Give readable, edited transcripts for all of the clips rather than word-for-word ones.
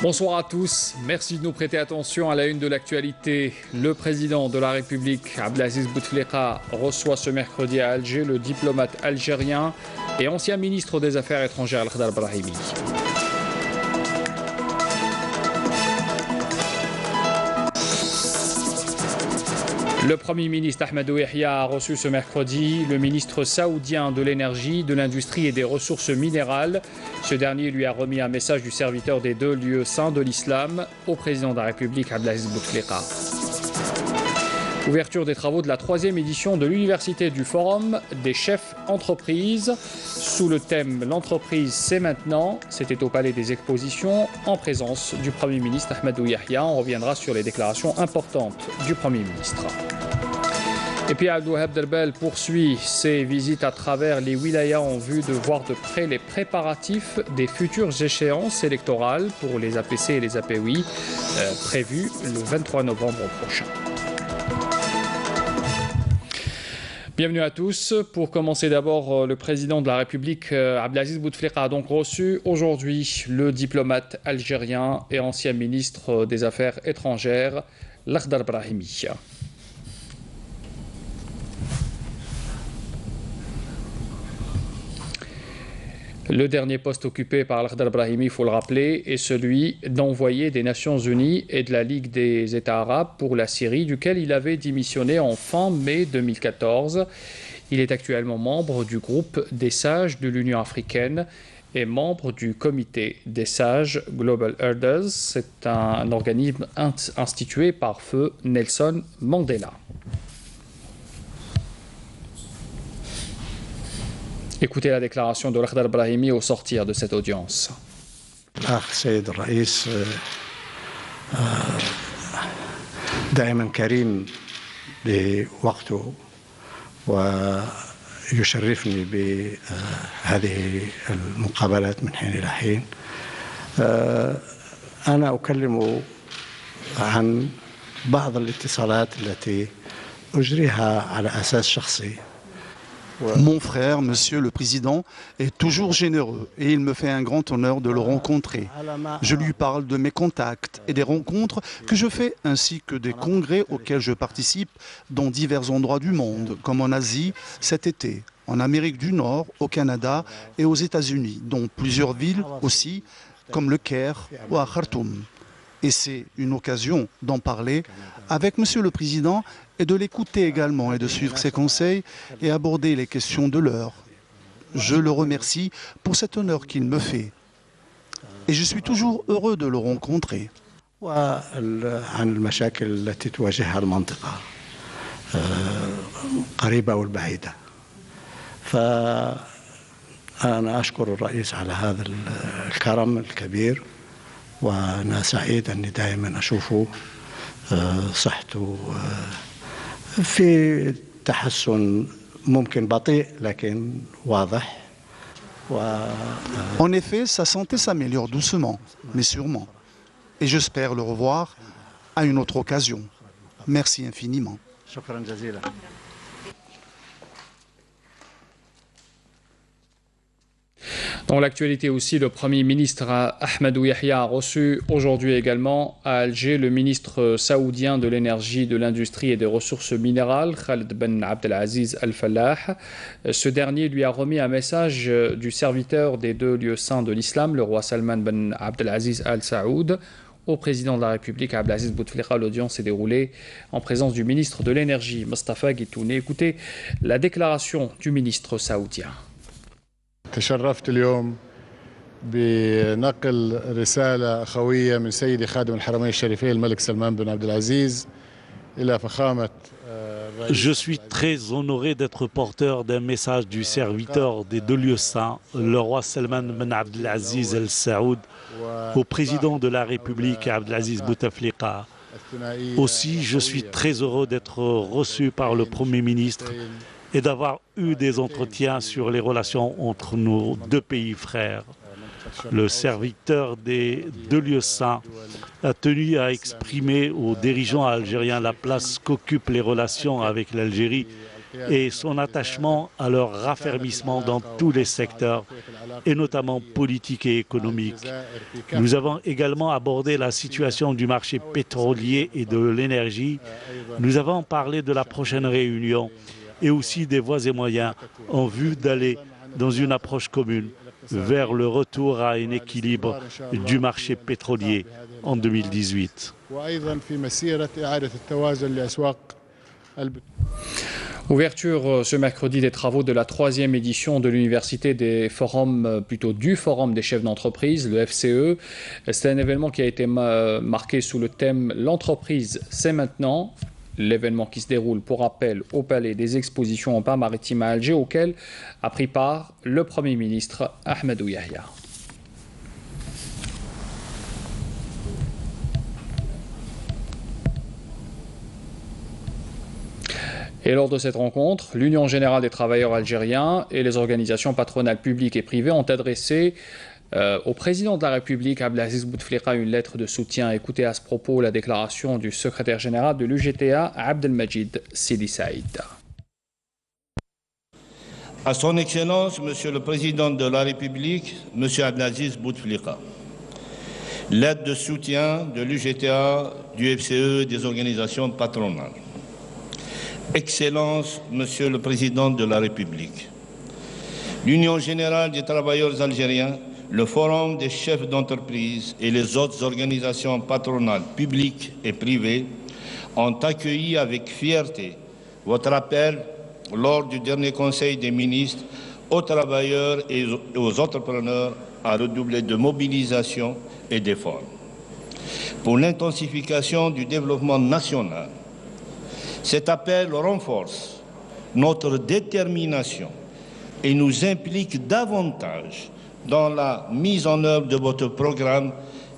Bonsoir à tous, merci de nous prêter attention à la une de l'actualité. Le président de la République, Abdelaziz Bouteflika, reçoit ce mercredi à Alger le diplomate algérien et ancien ministre des Affaires étrangères Al-Khdar Brahimi. Le Premier ministre Ahmadou Yahya a reçu ce mercredi le ministre saoudien de l'énergie, de l'industrie et des ressources minérales. Ce dernier lui a remis un message du serviteur des deux lieux saints de l'islam au président de la République Abdelaziz Bouteflika. Ouverture des travaux de la 3e édition de l'Université du Forum des chefs entreprises sous le thème « L'entreprise, c'est maintenant ». C'était au Palais des Expositions en présence du Premier ministre Ahmadou Yahya. On reviendra sur les déclarations importantes du Premier ministre. Et puis Abdouwahab Derbel poursuit ses visites à travers les wilayas en vue de voir de près les préparatifs des futures échéances électorales pour les APC et les APOI prévues le 23 novembre prochain. Bienvenue à tous. Pour commencer d'abord, le président de la République, Abdelaziz Bouteflika, a donc reçu aujourd'hui le diplomate algérien et ancien ministre des Affaires étrangères, Al-Khdar Brahimi. Le dernier poste occupé par Al-Khdar Brahimi, il faut le rappeler, est celui d'envoyé des Nations Unies et de la Ligue des États arabes pour la Syrie, duquel il avait démissionné en fin mai 2014. Il est actuellement membre du groupe des sages de l'Union africaine et membre du comité des sages Global Elders. C'est un organisme institué par feu Nelson Mandela. Écoutez la déclaration de Al-Khdar Brahimi au sortir de cette audience. الأخ سيد الرئيس دائما كريم بوقته ويشرفني بهذه المقابلات من حين إلى حين. أنا أكلم عن بعض الاتصالات التي أجريها على أساس شخصي. Mon frère, Monsieur le Président, est toujours généreux et il me fait un grand honneur de le rencontrer. Je lui parle de mes contacts et des rencontres que je fais ainsi que des congrès auxquels je participe dans divers endroits du monde, comme en Asie cet été, en Amérique du Nord, au Canada et aux États-Unis, dont plusieurs villes aussi, comme le Caire ou à Khartoum. Et c'est une occasion d'en parler avec Monsieur le Président et de l'écouter également et de suivre ses conseils et aborder les questions de l'heure. Je le remercie pour cet honneur qu'il me fait. Et je suis toujours heureux de le rencontrer. وعن المشاكل التي تواجهها المنطقة قريبة والبعيدة. فأنا أشكر الرئيس على هذا الكرم الكبير وأنا سعيد أني دائما أشوفه صحته في تحسن ممكن بطيء لكن واضح. En effet, sa santé s'améliore doucement, mais sûrement. Et j'espère le revoir à une autre occasion. Merci infiniment. شكرا جزيلا. Dans l'actualité aussi, le Premier ministre Ahmadou Yahya a reçu aujourd'hui également à Alger le ministre saoudien de l'énergie, de l'industrie et des ressources minérales, Khaled Ben Abdelaziz Al-Fallah. Ce dernier lui a remis un message du serviteur des deux lieux saints de l'islam, le roi Salman Ben Abdelaziz Al Saoud, au président de la République, Abdelaziz Bouteflika. L'audience s'est déroulée en présence du ministre de l'énergie, Mustafa Guitoune. Écoutez la déclaration du ministre saoudien. تشرفت اليوم بنقل رسالة أخوية من سيدي خادم الحرمين الشريفين الملك سلمان بن عبد العزيز إلى فخامة. Je suis très honoré d'être porteur d'un message du serviteur des deux lieux saints, le roi Salman Ben Abdelaziz Al Saoud, au président de la République Abdelaziz Bouteflika. Aussi, je suis très heureux d'être reçu par le Premier ministre et d'avoir eu des entretiens sur les relations entre nos deux pays frères. Le serviteur des deux lieux saints a tenu à exprimer aux dirigeants algériens la place qu'occupent les relations avec l'Algérie et son attachement à leur raffermissement dans tous les secteurs et notamment politique et économique. Nous avons également abordé la situation du marché pétrolier et de l'énergie. Nous avons parlé de la prochaine réunion et aussi des voies et moyens en vue d'aller dans une approche commune vers le retour à un équilibre du marché pétrolier en 2018. Ouverture ce mercredi des travaux de la 3e édition de l'université des forums, plutôt du Forum des chefs d'entreprise, le FCE. C'est un événement qui a été marqué sous le thème « L'entreprise, c'est maintenant ». L'événement qui se déroule, pour rappel, au Palais des Expositions en Port Maritime à Alger, auquel a pris part le Premier ministre Ahmadou Yahya. Et lors de cette rencontre, l'Union générale des travailleurs algériens et les organisations patronales publiques et privées ont adressé au président de la République, Abdelaziz Bouteflika, une lettre de soutien. Écoutez à ce propos la déclaration du secrétaire général de l'UGTA, Abdelmajid Sidi Saïd. À son Excellence, Monsieur le Président de la République, Monsieur Abdelaziz Bouteflika, lettre de soutien de l'UGTA, du FCE et des organisations patronales. Excellence, Monsieur le Président de la République, l'Union générale des travailleurs algériens, le Forum des chefs d'entreprise et les autres organisations patronales publiques et privées ont accueilli avec fierté votre appel lors du dernier Conseil des ministres aux travailleurs et aux entrepreneurs à redoubler de mobilisation et d'efforts pour l'intensification du développement national. Cet appel renforce notre détermination et nous implique davantage dans la mise en œuvre de votre programme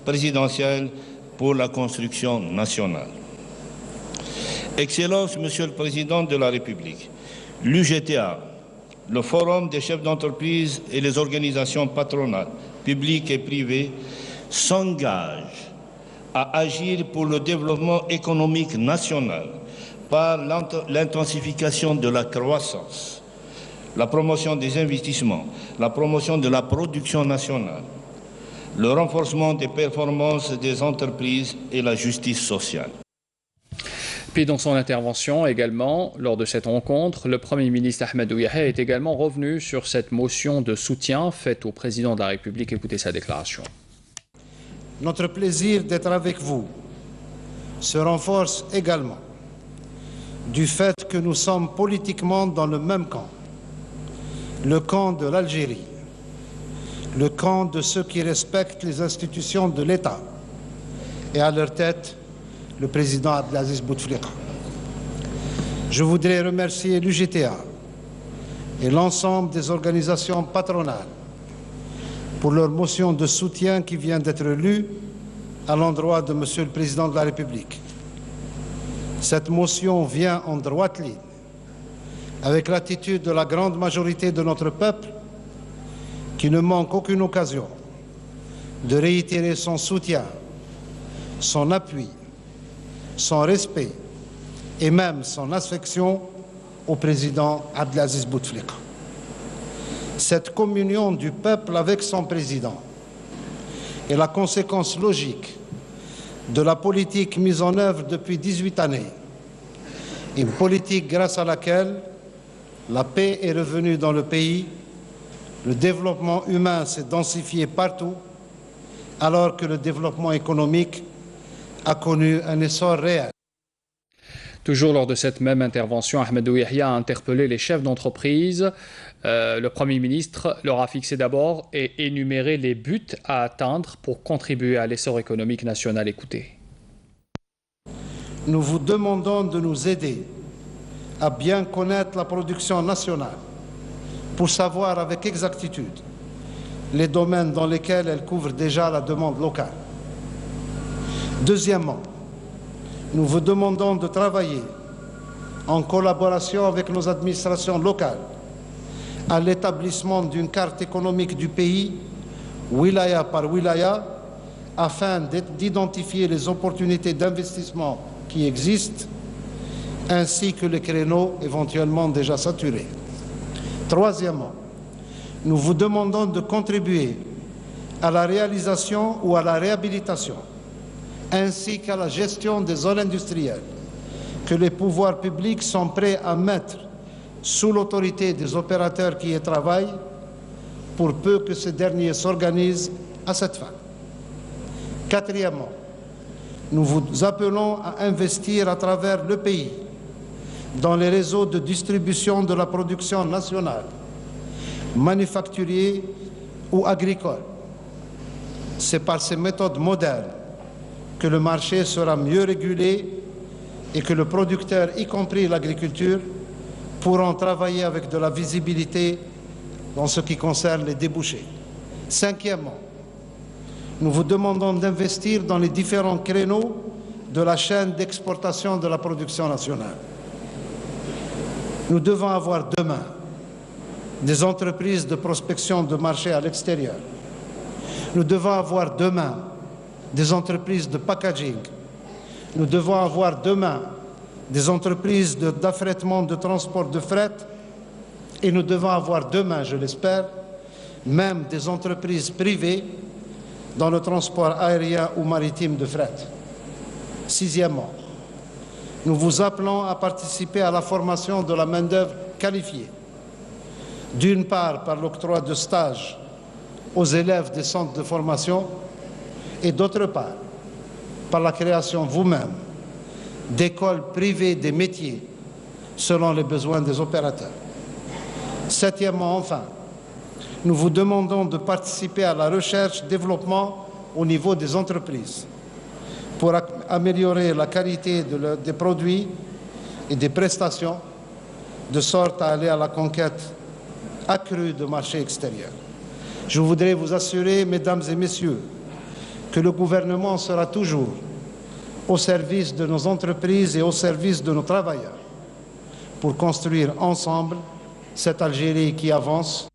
présidentiel pour la construction nationale. Excellence, Monsieur le Président de la République, l'UGTA, le Forum des chefs d'entreprise et les organisations patronales, publiques et privées, s'engagent à agir pour le développement économique national par l'intensification de la croissance, la promotion des investissements, la promotion de la production nationale, le renforcement des performances des entreprises et la justice sociale. Puis dans son intervention également, lors de cette rencontre, le Premier ministre Ahmadou Yahya est également revenu sur cette motion de soutien faite au Président de la République. Écoutez sa déclaration. Notre plaisir d'être avec vous se renforce également du fait que nous sommes politiquement dans le même camp. Le camp de l'Algérie, le camp de ceux qui respectent les institutions de l'État et à leur tête, le président Abdelaziz Bouteflika. Je voudrais remercier l'UGTA et l'ensemble des organisations patronales pour leur motion de soutien qui vient d'être lue à l'endroit de Monsieur le Président de la République. Cette motion vient en droite ligne avec l'attitude de la grande majorité de notre peuple qui ne manque aucune occasion de réitérer son soutien, son appui, son respect et même son affection au président Abdelaziz Bouteflika. Cette communion du peuple avec son président est la conséquence logique de la politique mise en œuvre depuis 18 années, une politique grâce à laquelle la paix est revenue dans le pays, le développement humain s'est densifié partout, alors que le développement économique a connu un essor réel. Toujours lors de cette même intervention, Ahmadou Yahya a interpellé les chefs d'entreprise. Le Premier ministre leur a fixé d'abord et énuméré les buts à atteindre pour contribuer à l'essor économique national. Écoutez. Nous vous demandons de nous aider à bien connaître la production nationale pour savoir avec exactitude les domaines dans lesquels elle couvre déjà la demande locale. Deuxièmement, nous vous demandons de travailler en collaboration avec nos administrations locales à l'établissement d'une carte économique du pays, wilaya par wilaya, afin d'identifier les opportunités d'investissement qui existent, ainsi que les créneaux éventuellement déjà saturés. Troisièmement, nous vous demandons de contribuer à la réalisation ou à la réhabilitation, ainsi qu'à la gestion des zones industrielles que les pouvoirs publics sont prêts à mettre sous l'autorité des opérateurs qui y travaillent, pour peu que ces derniers s'organisent à cette fin. Quatrièmement, nous vous appelons à investir à travers le pays dans les réseaux de distribution de la production nationale, manufacturier ou agricole. C'est par ces méthodes modernes que le marché sera mieux régulé et que le producteur, y compris l'agriculture, pourront travailler avec de la visibilité dans ce qui concerne les débouchés. Cinquièmement, nous vous demandons d'investir dans les différents créneaux de la chaîne d'exportation de la production nationale. Nous devons avoir demain des entreprises de prospection de marché à l'extérieur. Nous devons avoir demain des entreprises de packaging. Nous devons avoir demain des entreprises d'affrètement, de transport de fret. Et nous devons avoir demain, je l'espère, même des entreprises privées dans le transport aérien ou maritime de fret. Sixièmement, nous vous appelons à participer à la formation de la main-d'œuvre qualifiée, d'une part par l'octroi de stages aux élèves des centres de formation et d'autre part par la création vous-même d'écoles privées des métiers selon les besoins des opérateurs. Septièmement, enfin, nous vous demandons de participer à la recherche-développement au niveau des entreprises pour améliorer la qualité des produits et des prestations, de sorte à aller à la conquête accrue de marchés extérieurs. Je voudrais vous assurer, mesdames et messieurs, que le gouvernement sera toujours au service de nos entreprises et au service de nos travailleurs pour construire ensemble cette Algérie qui avance.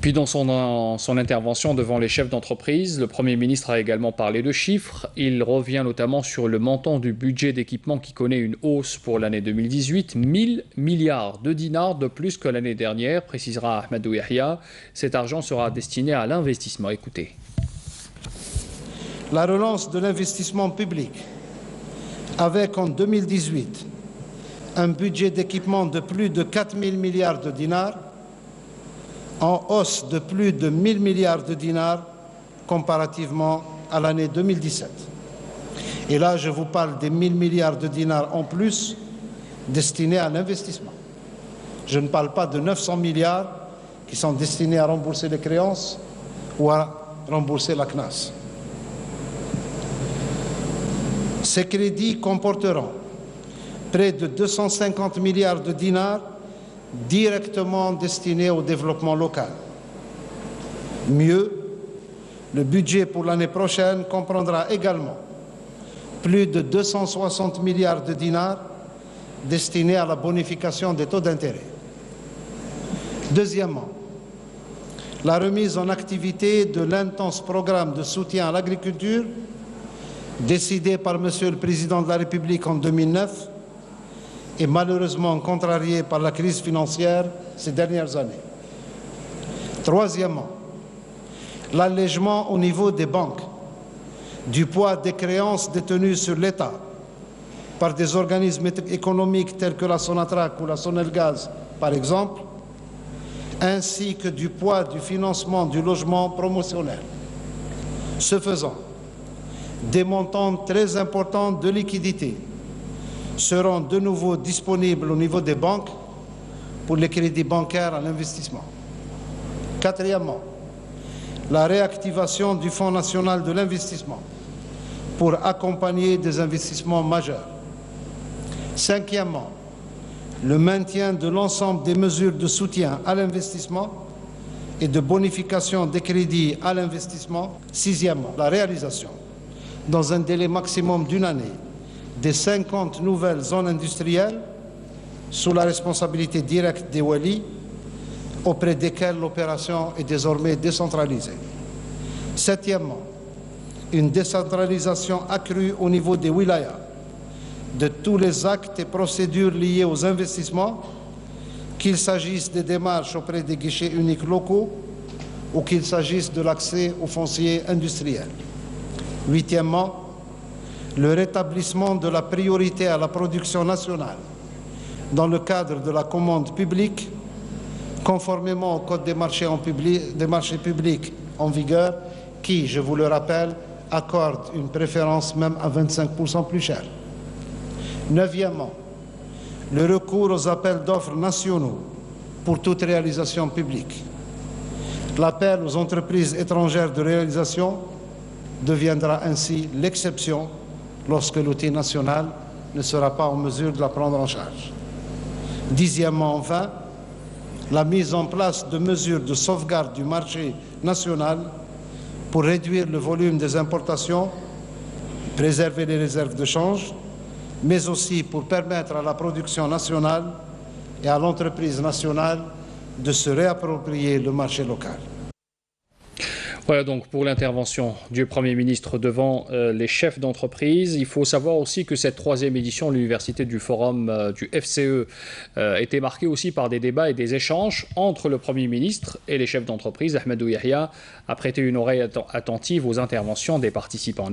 Puis dans son intervention devant les chefs d'entreprise, le Premier ministre a également parlé de chiffres. Il revient notamment sur le montant du budget d'équipement qui connaît une hausse pour l'année 2018, 1000 milliards de dinars de plus que l'année dernière, précisera Ahmadou Yahya. Cet argent sera destiné à l'investissement. Écoutez. La relance de l'investissement public, avec en 2018 un budget d'équipement de plus de 4 000 milliards de dinars, en hausse de plus de 1 000 milliards de dinars comparativement à l'année 2017. Et là, je vous parle des 1 000 milliards de dinars en plus destinés à l'investissement. Je ne parle pas de 900 milliards qui sont destinés à rembourser les créances ou à rembourser la CNAS. Ces crédits comporteront près de 250 milliards de dinars directement destinés au développement local. Mieux, le budget pour l'année prochaine comprendra également plus de 260 milliards de dinars destinés à la bonification des taux d'intérêt. Deuxièmement, la remise en activité de l'intense programme de soutien à l'agriculture décidé par Monsieur le Président de la République en 2009 et malheureusement contrarié par la crise financière ces dernières années. Troisièmement, l'allègement au niveau des banques du poids des créances détenues sur l'État par des organismes économiques tels que la Sonatrach ou la Sonelgaz, par exemple, ainsi que du poids du financement du logement promotionnel. Ce faisant, des montants très importants de liquidités seront de nouveau disponibles au niveau des banques pour les crédits bancaires à l'investissement. Quatrièmement, la réactivation du Fonds national de l'investissement pour accompagner des investissements majeurs. Cinquièmement, le maintien de l'ensemble des mesures de soutien à l'investissement et de bonification des crédits à l'investissement. Sixièmement, la réalisation, dans un délai maximum d'une année, des 50 nouvelles zones industrielles sous la responsabilité directe des Wali, auprès desquelles l'opération est désormais décentralisée. Septièmement, une décentralisation accrue au niveau des wilayas de tous les actes et procédures liés aux investissements qu'il s'agisse des démarches auprès des guichets uniques locaux ou qu'il s'agisse de l'accès au foncier industriel. Huitièmement, le rétablissement de la priorité à la production nationale dans le cadre de la commande publique, conformément au Code des marchés publics en vigueur, qui, je vous le rappelle, accorde une préférence même à 25% plus cher. Neuvièmement, le recours aux appels d'offres nationaux pour toute réalisation publique. L'appel aux entreprises étrangères de réalisation deviendra ainsi l'exception lorsque l'outil national ne sera pas en mesure de la prendre en charge. Dixièmement, enfin, la mise en place de mesures de sauvegarde du marché national pour réduire le volume des importations, préserver les réserves de change, mais aussi pour permettre à la production nationale et à l'entreprise nationale de se réapproprier le marché local. Voilà donc pour l'intervention du Premier ministre devant les chefs d'entreprise. Il faut savoir aussi que cette troisième édition de l'Université du Forum du FCE était marquée aussi par des débats et des échanges entre le Premier ministre et les chefs d'entreprise. Ahmadou Yahya a prêté une oreille attentive aux interventions des participants.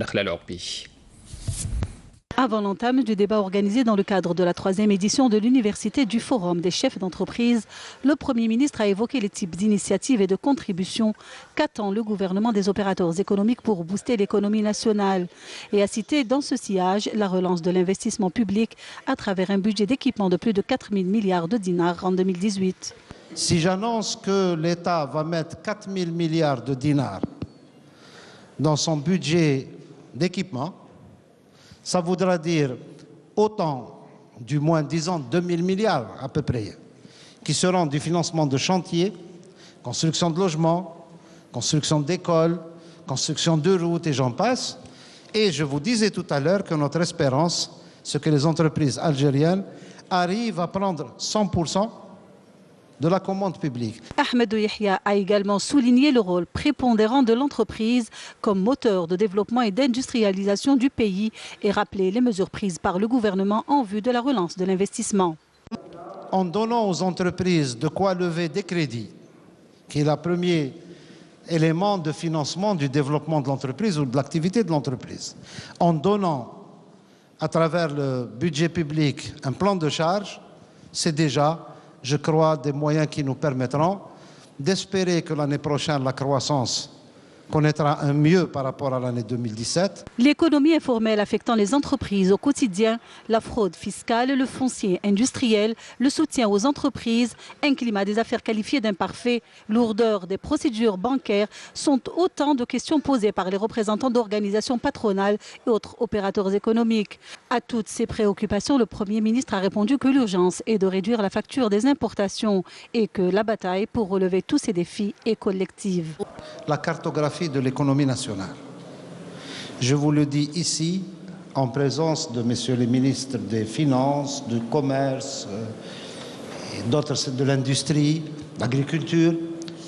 Avant l'entame du débat organisé dans le cadre de la troisième édition de l'Université du Forum des chefs d'entreprise, le Premier ministre a évoqué les types d'initiatives et de contributions qu'attend le gouvernement des opérateurs économiques pour booster l'économie nationale et a cité dans ce sillage la relance de l'investissement public à travers un budget d'équipement de plus de 4 000 milliards de dinars en 2018. Si j'annonce que l'État va mettre 4 000 milliards de dinars dans son budget d'équipement, ça voudra dire autant, du moins disons 2 000 milliards à peu près, qui seront du financement de chantiers, construction de logements, construction d'écoles, construction de routes et j'en passe. Et je vous disais tout à l'heure que notre espérance, c'est que les entreprises algériennes arrivent à prendre 100% de la commande publique. Ahmadou Yahya a également souligné le rôle prépondérant de l'entreprise comme moteur de développement et d'industrialisation du pays et rappelé les mesures prises par le gouvernement en vue de la relance de l'investissement. En donnant aux entreprises de quoi lever des crédits, qui est le premier élément de financement du développement de l'entreprise ou de l'activité de l'entreprise, en donnant à travers le budget public un plan de charge, c'est déjà, je crois, des moyens qui nous permettront d'espérer que l'année prochaine, la croissance connaîtra un mieux par rapport à l'année 2017. L'économie informelle affectant les entreprises au quotidien, la fraude fiscale, le foncier industriel, le soutien aux entreprises, un climat des affaires qualifié d'imparfait, lourdeur des procédures bancaires sont autant de questions posées par les représentants d'organisations patronales et autres opérateurs économiques. À toutes ces préoccupations, le Premier ministre a répondu que l'urgence est de réduire la facture des importations et que la bataille pour relever tous ces défis est collective. La cartographie de l'économie nationale. Je vous le dis ici, en présence de messieurs les ministres des Finances, du Commerce, et d'autres de l'industrie, de l'agriculture,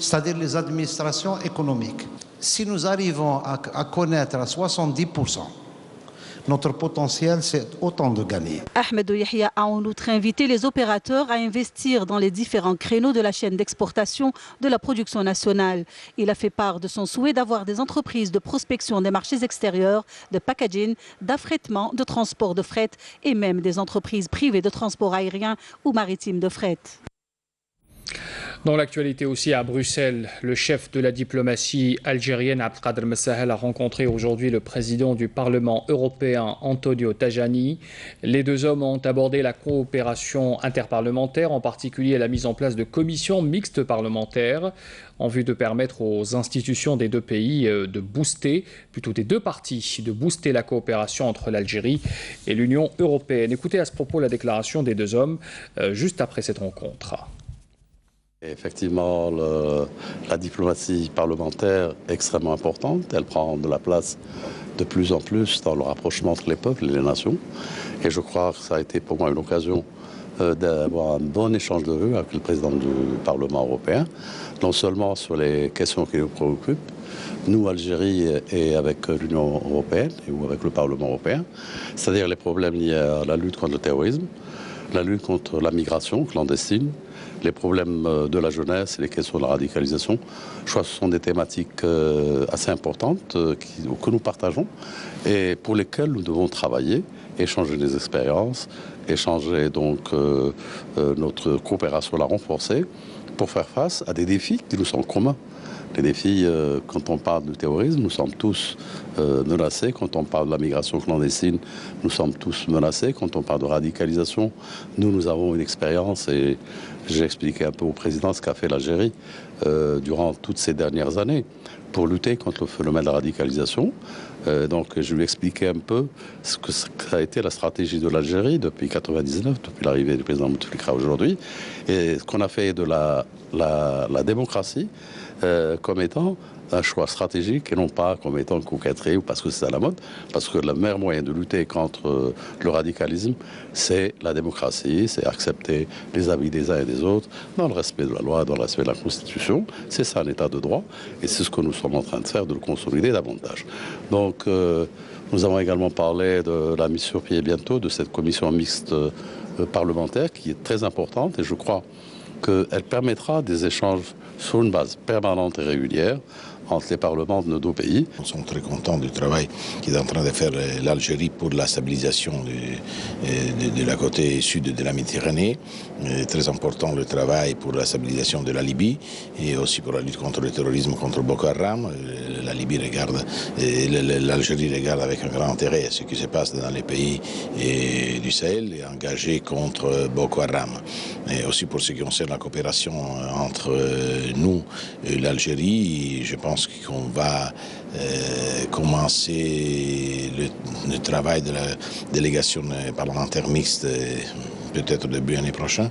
c'est-à-dire les administrations économiques. Si nous arrivons à connaître à 70%, notre potentiel, c'est autant de gagner. Ahmadou Yahya a en outre invité les opérateurs à investir dans les différents créneaux de la chaîne d'exportation de la production nationale. Il a fait part de son souhait d'avoir des entreprises de prospection des marchés extérieurs, de packaging, d'affrètement, de transport de fret et même des entreprises privées de transport aérien ou maritime de fret. Dans l'actualité aussi à Bruxelles, le chef de la diplomatie algérienne Abdelkader Messahel a rencontré aujourd'hui le président du Parlement européen Antonio Tajani. Les deux hommes ont abordé la coopération interparlementaire, en particulier la mise en place de commissions mixtes parlementaires en vue de permettre aux institutions des deux pays de booster, plutôt des deux parties, de booster la coopération entre l'Algérie et l'Union européenne. Écoutez à ce propos la déclaration des deux hommes juste après cette rencontre. Effectivement, la diplomatie parlementaire est extrêmement importante. Elle prend de la place de plus en plus dans le rapprochement entre les peuples et les nations. Et je crois que ça a été pour moi une occasion d'avoir un bon échange de vues avec le président du Parlement européen, non seulement sur les questions qui nous préoccupent, nous, Algérie, et avec l'Union européenne ou avec le Parlement européen, c'est-à-dire les problèmes liés à la lutte contre le terrorisme, la lutte contre la migration clandestine, les problèmes de la jeunesse et les questions de la radicalisation. Je crois que ce sont des thématiques assez importantes que nous partageons et pour lesquelles nous devons travailler, échanger des expériences, échanger donc notre coopération, la renforcer pour faire face à des défis qui nous sont communs. Les défis, quand on parle du terrorisme, nous sommes tous menacés. Quand on parle de la migration clandestine, nous sommes tous menacés. Quand on parle de radicalisation, nous avons une expérience et j'ai expliqué un peu au président ce qu'a fait l'Algérie durant toutes ces dernières années pour lutter contre le phénomène de la radicalisation. Donc je lui expliquais un peu ce que ça a été la stratégie de l'Algérie depuis 1999, depuis l'arrivée du président Bouteflika aujourd'hui, et ce qu'on a fait de la démocratie comme étant un choix stratégique et non pas comme étant une coquetterie ou parce que c'est à la mode, parce que le meilleur moyen de lutter contre le radicalisme, c'est la démocratie, c'est accepter les avis des uns et des autres dans le respect de la loi, dans le respect de la Constitution. C'est ça un état de droit et c'est ce que nous sommes en train de faire, de le consolider davantage. Donc nous avons également parlé de la mise sur pied bientôt de cette commission mixte parlementaire qui est très importante et je crois qu'elle permettra des échanges sur une base permanente et régulière entre les parlements de nos deux pays. Nous sommes très contents du travail qu'est en train de faire l'Algérie pour la stabilisation de la côté sud de la Méditerranée. Très important le travail pour la stabilisation de la Libye et aussi pour la lutte contre le terrorisme, contre Boko Haram. La Libye regarde, l'Algérie regarde avec un grand intérêt ce qui se passe dans les pays du Sahel et engagé contre Boko Haram. Et aussi pour ce qui concerne la coopération entre nous et l'Algérie, je pense qu'on va commencer le travail de la délégation parlementaire mixte peut-être début l'année prochaine.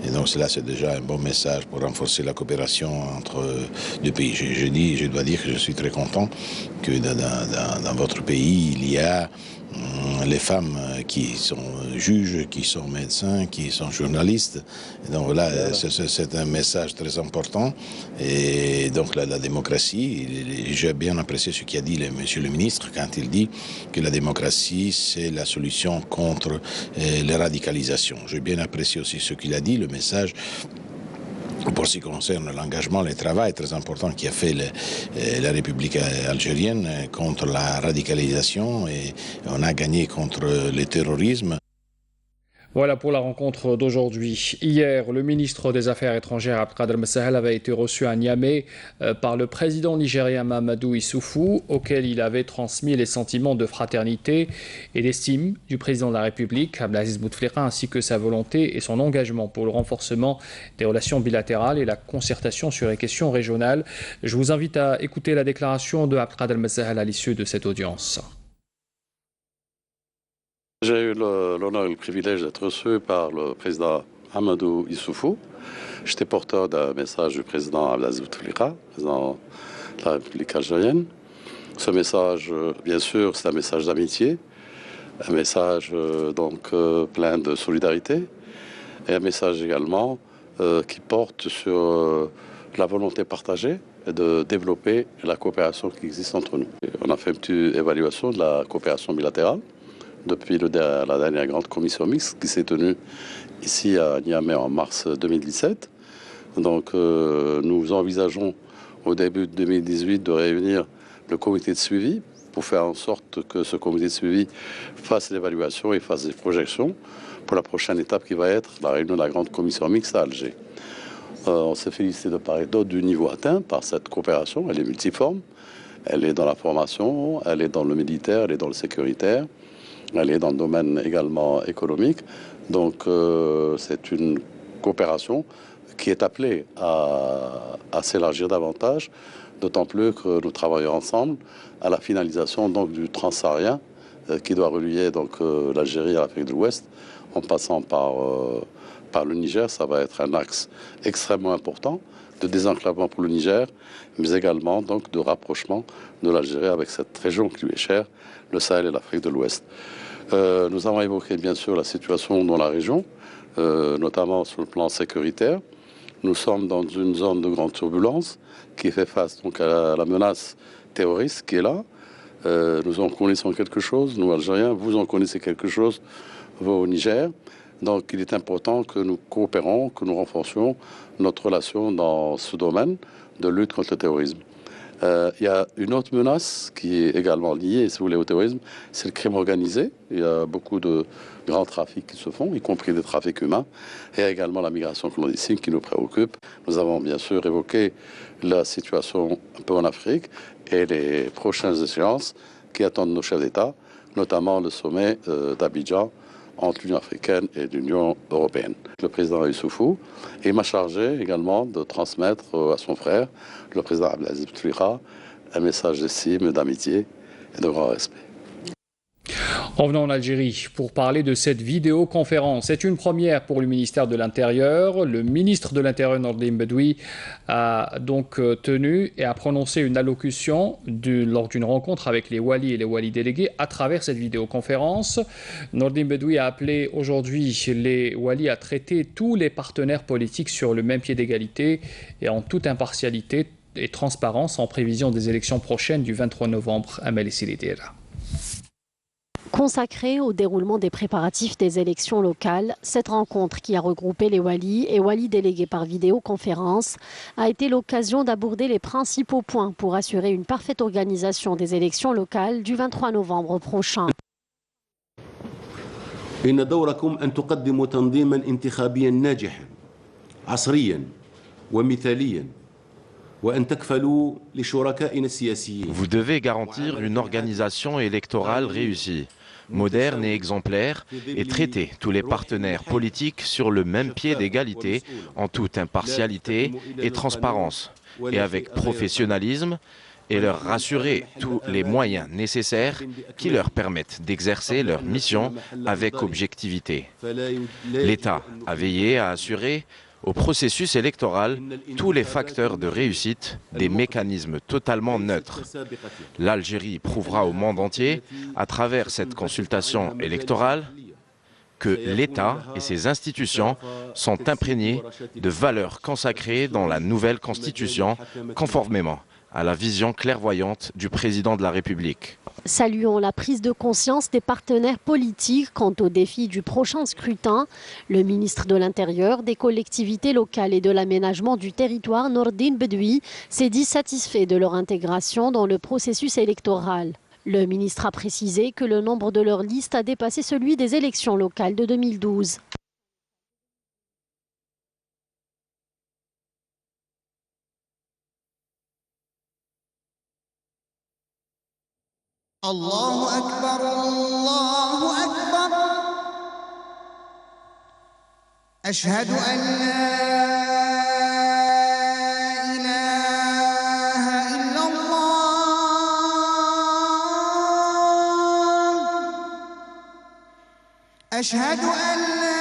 Et donc cela, c'est déjà un bon message pour renforcer la coopération entre deux pays. Je dois dire que je suis très content que dans votre pays, il y a les femmes qui sont juges, qui sont médecins, qui sont journalistes. Et donc voilà, c'est un message très important. Et donc la démocratie, j'ai bien apprécié ce qu'a dit monsieur le ministre quand il dit que la démocratie, c'est la solution contre les radicalisations. J'ai bien apprécié aussi ce qu'il a dit, le message. Pour ce qui concerne l'engagement, le travail très important qu'a fait la République algérienne contre la radicalisation et on a gagné contre le terrorisme. Voilà pour la rencontre d'aujourd'hui. Hier, le ministre des Affaires étrangères Abdelkader Messahel avait été reçu à Niamey par le président nigérien Mahamadou Issoufou, auquel il avait transmis les sentiments de fraternité et d'estime du président de la République, Abdelaziz Bouteflika, ainsi que sa volonté et son engagement pour le renforcement des relations bilatérales et la concertation sur les questions régionales. Je vous invite à écouter la déclaration de Abdelkader Messahel à l'issue de cette audience. J'ai eu l'honneur et le privilège d'être reçu par le président Mahamadou Issoufou. J'étais porteur d'un message du président Abdelaziz Bouteflika, président de la République algérienne. Ce message, bien sûr, c'est un message d'amitié, un message plein de solidarité et un message également qui porte sur la volonté partagée de développer la coopération qui existe entre nous. On a fait une petite évaluation de la coopération bilatérale depuis la dernière grande commission mixte qui s'est tenue ici à Niamey en mars 2017. Donc nous envisageons au début de 2018 de réunir le comité de suivi pour faire en sorte que ce comité de suivi fasse l'évaluation et fasse des projections pour la prochaine étape qui va être la réunion de la grande commission mixte à Alger. On s'est félicité de part et d'autre du niveau atteint par cette coopération. Elle est multiforme, elle est dans la formation, elle est dans le militaire, elle est dans le sécuritaire. Elle est dans le domaine également économique. Donc c'est une coopération qui est appelée à s'élargir davantage, d'autant plus que nous travaillons ensemble à la finalisation donc, du transsaharien qui doit relier l'Algérie à l'Afrique de l'Ouest en passant par le Niger. Ça va être un axe extrêmement important de désenclavement pour le Niger, mais également donc, de rapprochement de l'Algérie avec cette région qui lui est chère, le Sahel et l'Afrique de l'Ouest. Nous avons évoqué bien sûr la situation dans la région, notamment sur le plan sécuritaire. Nous sommes dans une zone de grande turbulence qui fait face donc à la menace terroriste qui est là. Nous en connaissons quelque chose, nous Algériens, vous en connaissez quelque chose, vous au Niger. Donc il est important que nous coopérons, que nous renforcions notre relation dans ce domaine de lutte contre le terrorisme. Il y a une autre menace qui est également liée, si vous voulez, au terrorisme, c'est le crime organisé. Il y a beaucoup de grands trafics qui se font, y compris des trafics humains. Et il y a également la migration clandestine qui nous préoccupe. Nous avons bien sûr évoqué la situation un peu en Afrique et les prochaines échéances qui attendent nos chefs d'État, notamment le sommet d'Abidjan entre l'Union africaine et l'Union européenne. Le président Issoufou, il m'a chargé également de transmettre à son frère, le président Abdelaziz Bouteflika, un message d'estime, d'amitié et de grand respect. Revenons en Algérie pour parler de cette vidéoconférence. C'est une première pour le ministère de l'Intérieur. Le ministre de l'Intérieur, Nordine Bedoui, a donc tenu et a prononcé une allocution lors d'une rencontre avec les walis et les walis délégués à travers cette vidéoconférence. Nordine Bedoui a appelé aujourd'hui les walis à traiter tous les partenaires politiques sur le même pied d'égalité et en toute impartialité et transparence en prévision des élections prochaines du 23 novembre à Malissilidera. Consacrée au déroulement des préparatifs des élections locales, cette rencontre qui a regroupé les walis et walis délégués par vidéoconférence a été l'occasion d'aborder les principaux points pour assurer une parfaite organisation des élections locales du 23 novembre prochain. إن دوركم أن تقدموا تنظيما انتخابيا ناجحا عصريا ومثاليا. Vous devez garantir une organisation électorale réussie, moderne et exemplaire, et traiter tous les partenaires politiques sur le même pied d'égalité, en toute impartialité et transparence, et avec professionnalisme, et leur rassurer tous les moyens nécessaires qui leur permettent d'exercer leur mission avec objectivité. L'État a veillé à assurer au processus électoral tous les facteurs de réussite, des mécanismes totalement neutres. L'Algérie prouvera au monde entier, à travers cette consultation électorale, que l'État et ses institutions sont imprégnés de valeurs consacrées dans la nouvelle Constitution, conformément à la vision clairvoyante du président de la République. Saluons la prise de conscience des partenaires politiques quant au défi du prochain scrutin. Le ministre de l'Intérieur, des collectivités locales et de l'aménagement du territoire, Nordine Bedoui, s'est dit satisfait de leur intégration dans le processus électoral. Le ministre a précisé que le nombre de leurs listes a dépassé celui des élections locales de 2012. الله أكبر الله أكبر أشهد أن لا إله إلا الله أشهد أن لا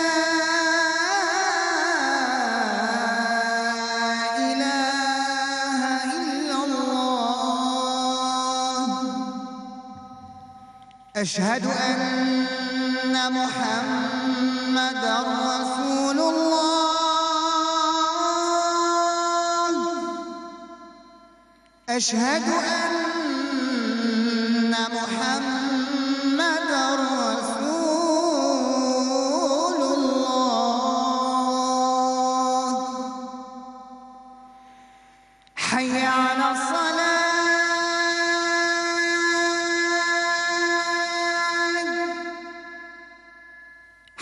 أشهد أن محمدًا رسول الله أشهد أن محمدًا رسول الله حي على الصلاة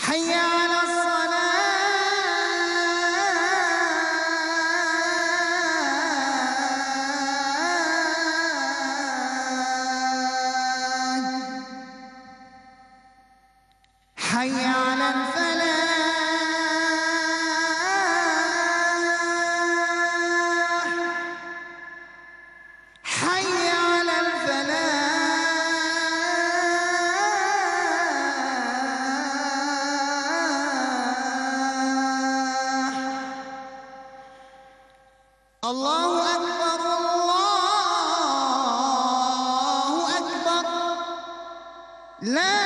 حي على الفلاح حي على الفلاح الله أكبر الله أكبر لا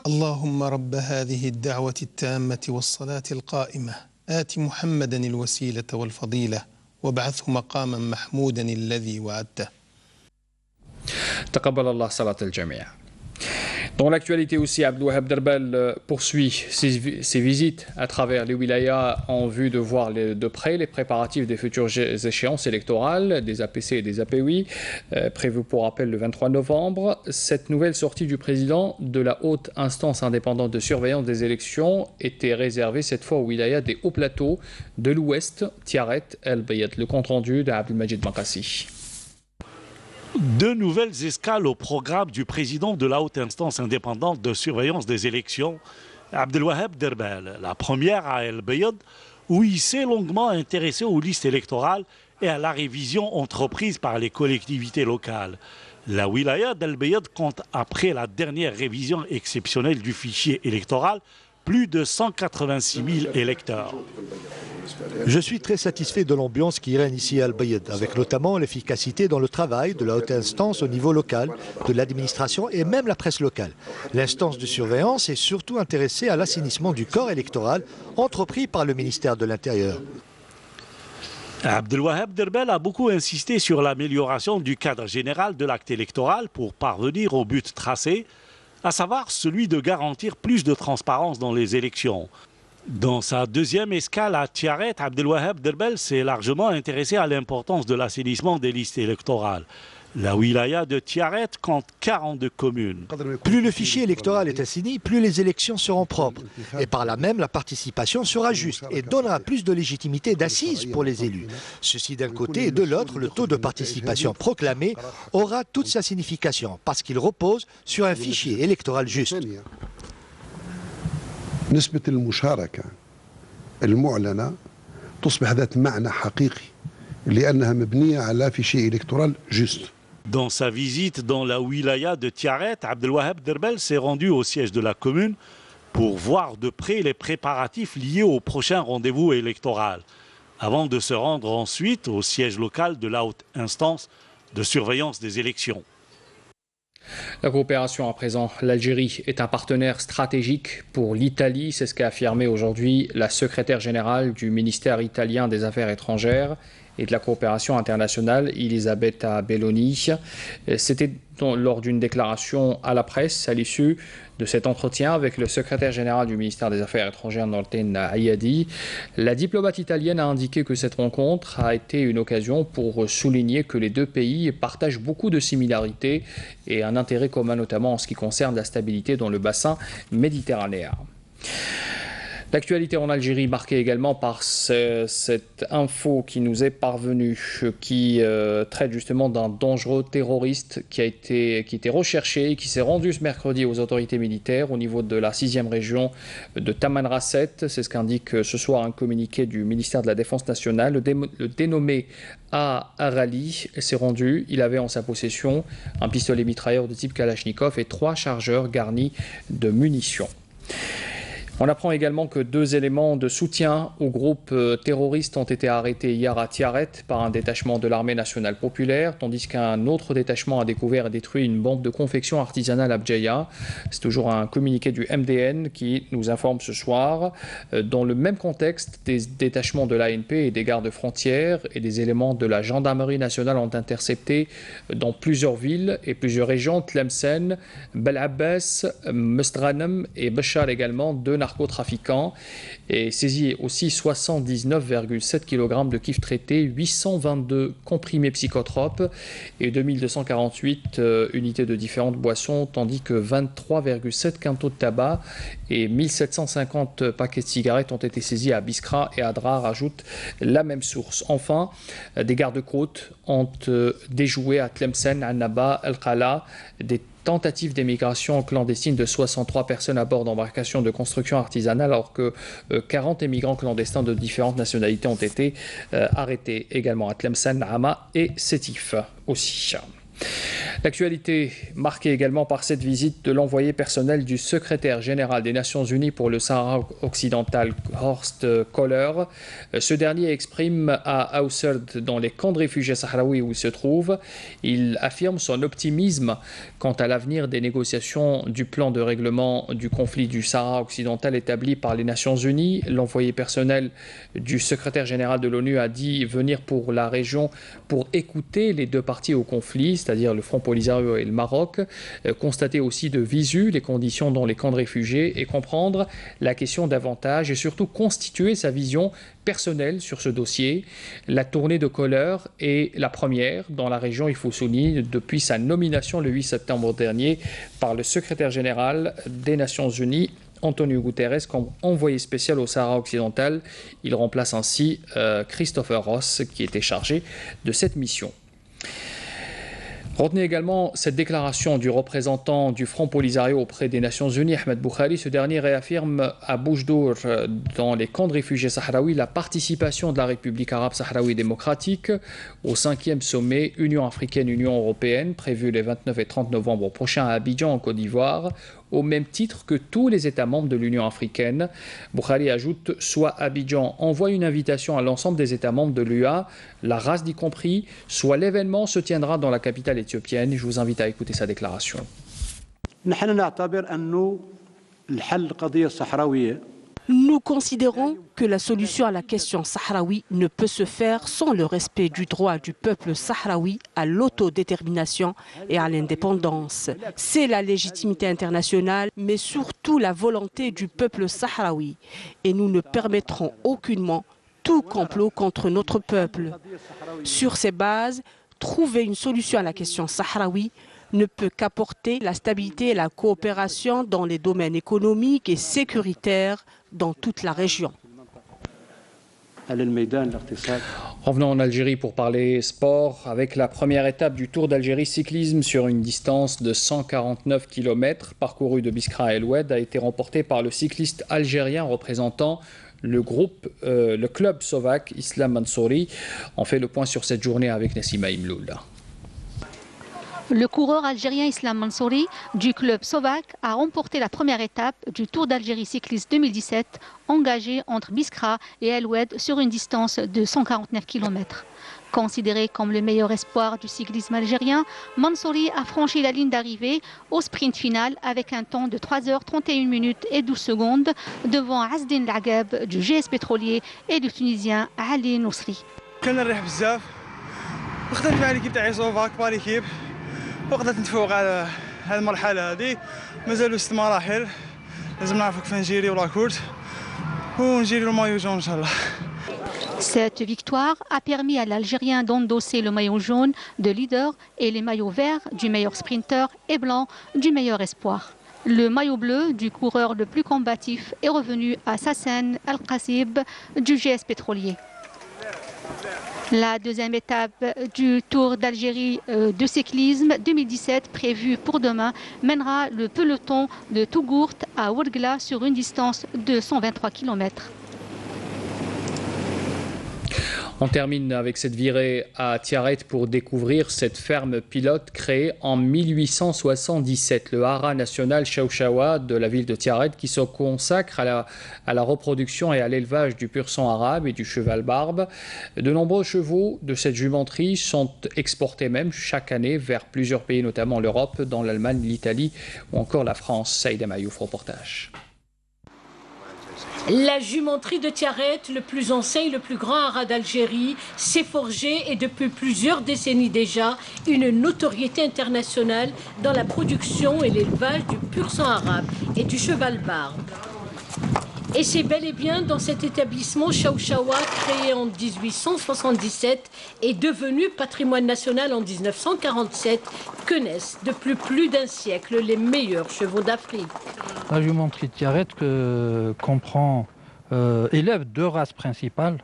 اللهم رب هذه الدعوة التامة والصلاة القائمة آت محمدا الوسيلة والفضيلة وابعثه مقاما محمودا الذي وعدته. تقبل الله صلاة الجميع. Dans l'actualité aussi, Abdelwahab Derbel poursuit ses visites à travers les wilayas en vue de voir de près les préparatifs des futures échéances électorales, des APC et des APOI, prévues pour rappel le 23 novembre. Cette nouvelle sortie du président de la haute instance indépendante de surveillance des élections était réservée cette fois aux wilayas des hauts plateaux de l'ouest, Tiaret, El Bayat. Le compte-rendu d'Abdelmajid Bankassi. Deux nouvelles escales au programme du président de la haute instance indépendante de surveillance des élections, Abdelwahab Derbel. La première à El Bayad, où il s'est longuement intéressé aux listes électorales et à la révision entreprise par les collectivités locales. La wilaya d'El Bayad compte, après la dernière révision exceptionnelle du fichier électoral, plus de 186 000 électeurs. Je suis très satisfait de l'ambiance qui règne ici à Al-Bayad, avec notamment l'efficacité dans le travail de la haute instance au niveau local, de l'administration et même la presse locale. L'instance de surveillance est surtout intéressée à l'assainissement du corps électoral entrepris par le ministère de l'Intérieur. Abdelwahab Derbel a beaucoup insisté sur l'amélioration du cadre général de l'acte électoral pour parvenir au but tracé, à savoir celui de garantir plus de transparence dans les élections. Dans sa deuxième escale à Tiaret, Abdelwahab Derbel s'est largement intéressé à l'importance de l'assainissement des listes électorales. La wilaya de Tiaret compte 42 communes. Plus le fichier électoral est assaini, plus les élections seront propres. Et par là même, la participation sera juste et donnera plus de légitimité d'assises pour les élus. Ceci d'un côté et de l'autre, le taux de participation proclamé aura toute sa signification parce qu'il repose sur un fichier électoral juste. نسبة المشاركة المعلنة تصبح ذات معنى حقيقي لأنها مبنية على فيشي إلكتورال جوست. Dans sa visite dans la wilaya de Tiaret, Abdelwahab Derbel s'est rendu au siège de la commune pour voir de près les préparatifs liés au prochain rendez-vous électoral, avant de se rendre ensuite au siège local de la haute instance de surveillance des élections. La coopération à présent, l'Algérie est un partenaire stratégique pour l'Italie, c'est ce qu'a affirmé aujourd'hui la secrétaire générale du ministère italien des Affaires étrangères et de la coopération internationale, Elisabetta Belloni. C'était lors d'une déclaration à la presse à l'issue de cet entretien avec le secrétaire général du ministère des Affaires étrangères, Nordin Ayadi. La diplomate italienne a indiqué que cette rencontre a été une occasion pour souligner que les deux pays partagent beaucoup de similarités et un intérêt commun, notamment en ce qui concerne la stabilité dans le bassin méditerranéen. L'actualité en Algérie marquée également par cette info qui nous est parvenue, qui traite justement d'un dangereux terroriste qui était recherché et qui s'est rendu ce mercredi aux autorités militaires au niveau de la 6e région de Tamanrasset. C'est ce qu'indique ce soir un communiqué du ministère de la Défense nationale. Le dénommé Arali s'est rendu. Il avait en sa possession un pistolet mitrailleur de type Kalachnikov et 3 chargeurs garnis de munitions. On apprend également que 2 éléments de soutien au groupe terroriste ont été arrêtés hier à Tiaret par un détachement de l'armée nationale populaire, tandis qu'un autre détachement a découvert et détruit une bande de confection artisanale à Bdjaïa. C'est toujours un communiqué du MDN qui nous informe ce soir. Dans le même contexte, des détachements de l'ANP et des gardes frontières et des éléments de la gendarmerie nationale ont intercepté dans plusieurs villes et plusieurs régions, Tlemcen, Bel Abbas, Mestghanem et Bachar également, 2 narcotrafiquants, et saisi aussi 79,7 kg de kif traité, 822 comprimés psychotropes et 2248 unités de différentes boissons, tandis que 23,7 quintaux de tabac et 1750 paquets de cigarettes ont été saisis à Biskra et Adrar, rajoute la même source. Enfin, des gardes-côtes ont déjoué à Tlemcen, Annaba, El-Qala, des tentative d'émigration clandestine de 63 personnes à bord d'embarcations de construction artisanale, alors que 40 émigrants clandestins de différentes nationalités ont été arrêtés également à Tlemcen, Hama et Sétif aussi. L'actualité marquée également par cette visite de l'envoyé personnel du secrétaire général des Nations Unies pour le Sahara occidental, Horst Kohler. Ce dernier exprime à Awserd, dans les camps de réfugiés sahraouis où il se trouve, il affirme son optimisme quant à l'avenir des négociations du plan de règlement du conflit du Sahara occidental établi par les Nations Unies. L'envoyé personnel du secrétaire général de l'ONU a dit venir pour la région pour écouter les deux parties au conflit, c'est-à-dire le Front Polisario et le Maroc, constater aussi de visu les conditions dans les camps de réfugiés et comprendre la question davantage et surtout constituer sa vision personnelle sur ce dossier. La tournée de Kohler est la première dans la région, il faut souligner, depuis sa nomination le 8 septembre dernier par le secrétaire général des Nations Unies, Antonio Guterres, comme envoyé spécial au Sahara occidental. Il remplace ainsi Christopher Ross, qui était chargé de cette mission. Retenez également cette déclaration du représentant du Front Polisario auprès des Nations Unies, Ahmed Boukhari. Ce dernier réaffirme à Boujdour, dans les camps de réfugiés sahraouis, la participation de la République arabe sahraoui démocratique au 5e sommet Union africaine-Union européenne, prévu les 29 et 30 novembre prochains à Abidjan, en Côte d'Ivoire, au même titre que tous les États membres de l'Union africaine. Boukhari ajoute, soit Abidjan envoie une invitation à l'ensemble des États membres de l'UA, la RAS y compris, soit l'événement se tiendra dans la capitale éthiopienne. Je vous invite à écouter sa déclaration. Nous considérons que la solution à la question sahraoui ne peut se faire sans le respect du droit du peuple sahraoui à l'autodétermination et à l'indépendance. C'est la légitimité internationale, mais surtout la volonté du peuple sahraoui. Et nous ne permettrons aucunement tout complot contre notre peuple. Sur ces bases, trouver une solution à la question sahraoui ne peut qu'apporter la stabilité et la coopération dans les domaines économiques et sécuritaires dans toute la région. Revenons en Algérie pour parler sport avec la première étape du Tour d'Algérie cyclisme sur une distance de 149 km parcourue de Biskra à El Oued a été remportée par le cycliste algérien représentant le club slovaque Islam Mansouri. On fait le point sur cette journée avec Nassima Imloul. Le coureur algérien Islam Mansouri du club slovaque a remporté la première étape du Tour d'Algérie cycliste 2017 engagé entre Biskra et El Oued sur une distance de 149 km. Considéré comme le meilleur espoir du cyclisme algérien, Mansouri a franchi la ligne d'arrivée au sprint final avec un temps de 3h31 minutes et 12 secondes devant Azdin Lagab du GS Pétrolier et du Tunisien Ali Nousri. وقدرت نتفوق على هذه المرحله هذه مازالوا 6 مراحل لازم نعرفوا كيف نجيريو لاكورد ونجيريو المايو جون ان شاء الله. Cette victoire a permis à l'Algérien d'endosser le maillot jaune de leader et les maillots verts du meilleur sprinter et blanc du meilleur espoir. Le maillot bleu du coureur le plus combatif est revenu à Sassen Al-Qassib du GS Pétrolier. La deuxième étape du Tour d'Algérie de cyclisme 2017 prévue pour demain mènera le peloton de Tougourt à Ouargla sur une distance de 123 km. On termine avec cette virée à Tiaret pour découvrir cette ferme pilote créée en 1877, le Hara national Chauchawa de la ville de Tiaret, qui se consacre à la reproduction et à l'élevage du pur sang arabe et du cheval barbe. De nombreux chevaux de cette jumenterie sont exportés même chaque année vers plusieurs pays, notamment l'Europe, dans l'Allemagne, l'Italie ou encore la France. Saïda Mayouf, reportage. La jumenterie de Tiaret, le plus ancien et le plus grand haras d'Algérie, s'est forgé et depuis plusieurs décennies déjà une notoriété internationale dans la production et l'élevage du pur sang arabe et du cheval barbe. Et c'est bel et bien dans cet établissement Chauchawa, créé en 1877 et devenu patrimoine national en 1947, que naissent depuis plus d'un siècle les meilleurs chevaux d'Afrique. La jumenterie de Tiaret élève deux races principales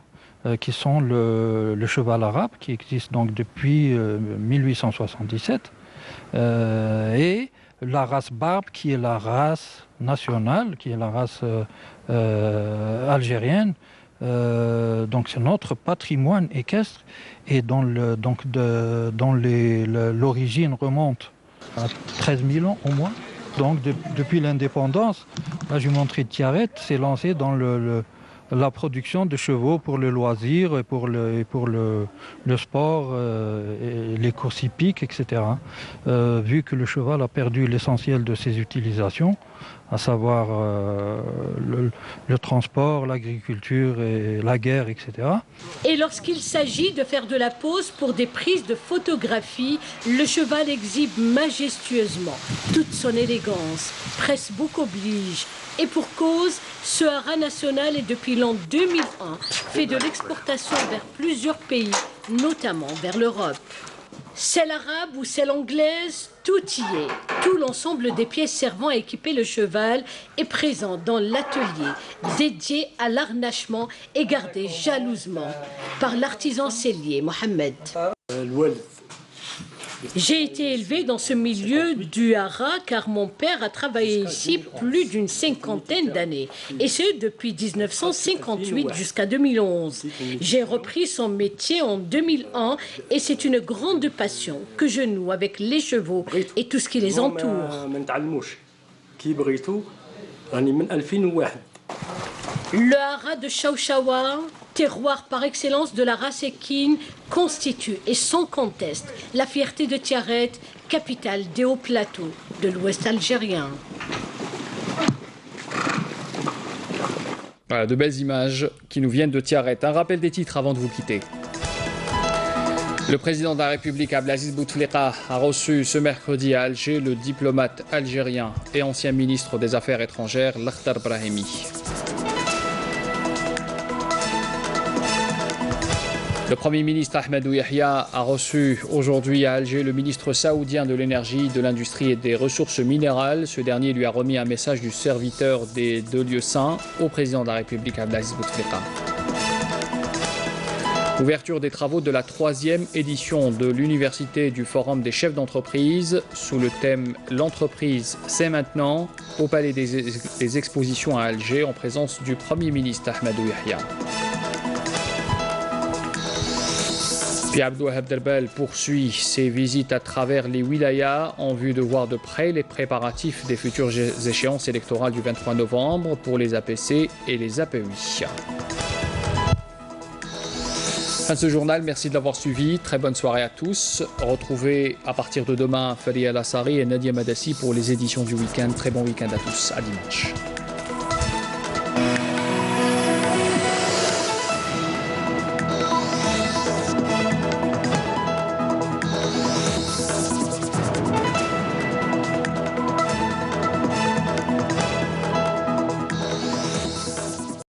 qui sont le cheval arabe, qui existe donc depuis 1877, et la race barbe, qui est la race nationale, qui est la race algérienne, Donc c'est notre patrimoine équestre et l'origine remonte à 13 000 ans au moins. Donc depuis l'indépendance, la jumenterie de Tiaret s'est lancée dans la production de chevaux pour le loisir et pour le sport, et les courses hippiques, etc. Vu que le cheval a perdu l'essentiel de ses utilisations, à savoir le transport, l'agriculture et la guerre, etc. Et lorsqu'il s'agit de faire de la pose pour des prises de photographie, le cheval exhibe majestueusement toute son élégance. Presse-bouc oblige. Et pour cause, ce haras national est depuis l'an 2001 fait de l'exportation vers plusieurs pays, notamment vers l'Europe. Selle arabe ou selle anglaise, tout y est. Tout l'ensemble des pièces servant à équiper le cheval est présent dans l'atelier dédié à l'harnachement et gardé jalousement par l'artisan sellier Mohamed. J'ai été élevé dans ce milieu du haras car mon père a travaillé ici plus d'une 50aine d'années. Et ce, depuis 1958 jusqu'à 2011. J'ai repris son métier en 2001 et c'est une grande passion que je noue avec les chevaux et tout ce qui les entoure. Le haras de Chawchawa, terroir par excellence de la race équine, constitue et sans conteste la fierté de Tiaret, capitale des hauts plateaux de l'ouest algérien. Voilà, de belles images qui nous viennent de Tiaret. Un rappel des titres avant de vous quitter. Le président de la République, Abdelaziz Bouteflika, a reçu ce mercredi à Alger le diplomate algérien et ancien ministre des Affaires étrangères, Lakhdar Brahimi. Le Premier ministre Ahmadou Yahya a reçu aujourd'hui à Alger le ministre saoudien de l'énergie, de l'industrie et des ressources minérales. Ce dernier lui a remis un message du serviteur des deux lieux saints au président de la République Abdelaziz Bouteflika. Ouverture des travaux de la 3e édition de l'Université du Forum des chefs d'entreprise sous le thème « L'entreprise, c'est maintenant » au Palais des Expositions à Alger en présence du Premier ministre Ahmadou Yahya. Puis Abdouwahab Derbel poursuit ses visites à travers les wilayas en vue de voir de près les préparatifs des futures échéances électorales du 23 novembre pour les APC et les APUI. Fin de ce journal, merci de l'avoir suivi, très bonne soirée à tous. Retrouvez à partir de demain Faria Lassari et Nadia Madassi pour les éditions du week-end. Très bon week-end à tous, à dimanche.